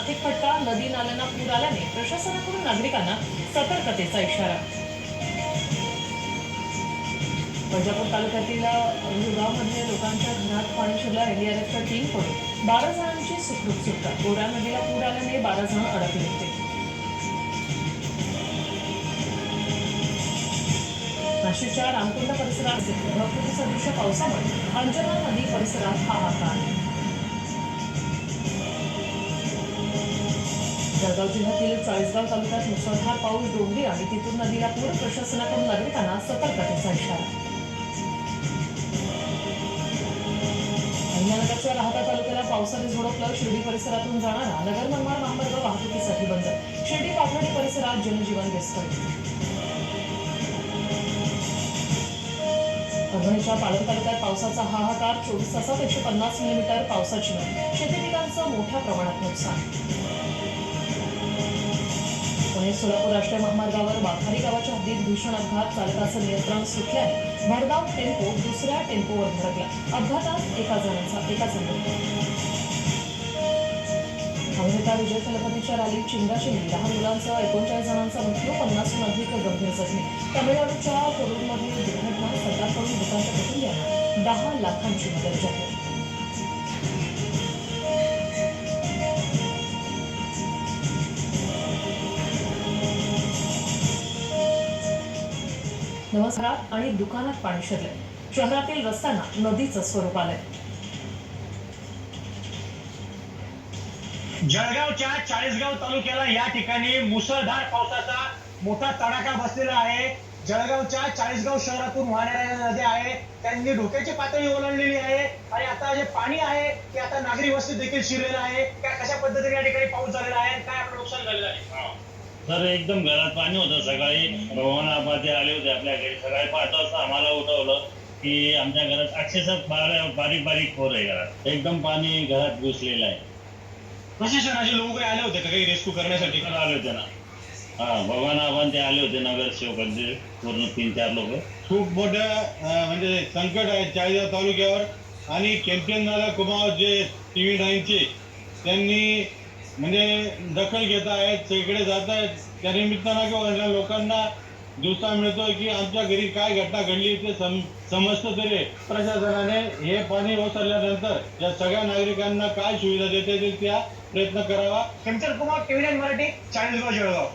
आर्थिक फटका, नदी नाल्यांना पूर आल्याने प्रशासनाकडून नागरिकांना सतर्कतेचा इशारा. वैजापूर तालुक्यातील गावामध्ये लोकांच्या घरात पाणी शिरलं. एनडीआरएफच्या टीमकडून 12 जणांची सुखरूप सुटका. गोरा नदीला पूर आल्याने 12 जण अडकले होते. नाशिकच्या रामकुंड परिसरात ढगफुटीसदृश पावसामुळे अंजना नदी परिसरात हाहाकार. जळगाव जिल्ह्यातील चाळीसगाव तालुक्यात मुसळधार पाऊस. डोंगरी आणि तितूर नदीला पूर. प्रशासनाकडून नागरिकांना सतर्कतेचा इशारा. अहिल्यानगरच्या राहता तालुक्याला पावसाने झोडपलं. शिर्डी परिसरातून जाणारा नगर मनमाड महामार्ग वाहतुकीसाठी बंद. शिर्डी पाथर्डी परिसरात जनजीवन विस्कळीत. परभणीच्या पालम तालुक्यात पावसाचा हाहाकार. 24 तासात 150 मिलीमीटर पावसाची नोंद. शेती पिकांचं मोठ्या प्रमाणात नुकसान. पुणे सोलापूर राष्ट्रीय महामार्गावर वाघारी गावाच्या हद्दीत भीषण अपघात. चालकाचं नियंत्रण सुटल्याने भरधाव टेम्पो दुसऱ्या टेम्पोवर धडकला. अपघातात एका जणांचा मृत्यू. अभिनेता विजय थलपतीच्या रॅलीत चिंगाशिंगी. 10 मुलांसह 39 जणांचा मृत्यू. 50हून अधिक गंभीर जखमी. तमिळनाडूच्या कोरूरमधील दुर्घटना. सरकारकडून मृतांच्या कुटुंबियांना 10 लाखांची मदत जाहीर. नमस्कार. आणि दुकानात पाणी शिरले. शहरातील रस्त्यांना नदीचं स्वरूप आलंय. जळगावच्या चाळीसगाव तालुक्याला या ठिकाणी मुसळधार पावसाचा मोठा तडाखा बसलेला आहे. जळगावच्या चाळीसगाव शहरातून वाहणाऱ्या नद्या आहे त्यांनी धोक्याची पातळी ओलांडलेली आहे आणि आता जे पाणी आहे ते आता नागरी वस्तीत देखील शिरलेलं आहे. कशा पद्धतीने या ठिकाणी पाऊस झालेला आहे, काय आपलं नुकसान झालेलं आहे? सर एकदम घरात पाणी होतं. सकाळी रोहन आबाते आले होते आपल्या घरी. सकाळी 5 वाजता आम्हाला उठवलं की आमच्या घरात अक्षरशः बारीक बारीक खोर आहे. घरात एकदम पाणी घरात घुसलेलं आहे. प्रशासनाचे लोक आले होते का काही रेस्क्यू करण्यासाठी? आले होते ना. भगवान आबान ते आले होते नगरसेवकांचे पूर्ण 3-4 लोक. खूप मोठं म्हणजे संकट आहे चाळीसगाव तालुक्यावर. आणि कॅम्पेन दादा कुमार जे TV9चे त्यांनी म्हणजे दखल घेत आहेत, सगळीकडे जात आहेत. त्या निमित्तानं किंवा लोकांना दिवसा मिळतोय की आमच्या घरी काय घटना घडली ते समजतं. तरी प्रशासनाने हे पाणी ओसरल्यानंतर या सगळ्या नागरिकांना काय सुविधा देते ते त्या प्रयत्न करावा. केमचंद कुमार, TV9 मराठी, चाळीसगाव जळगाव.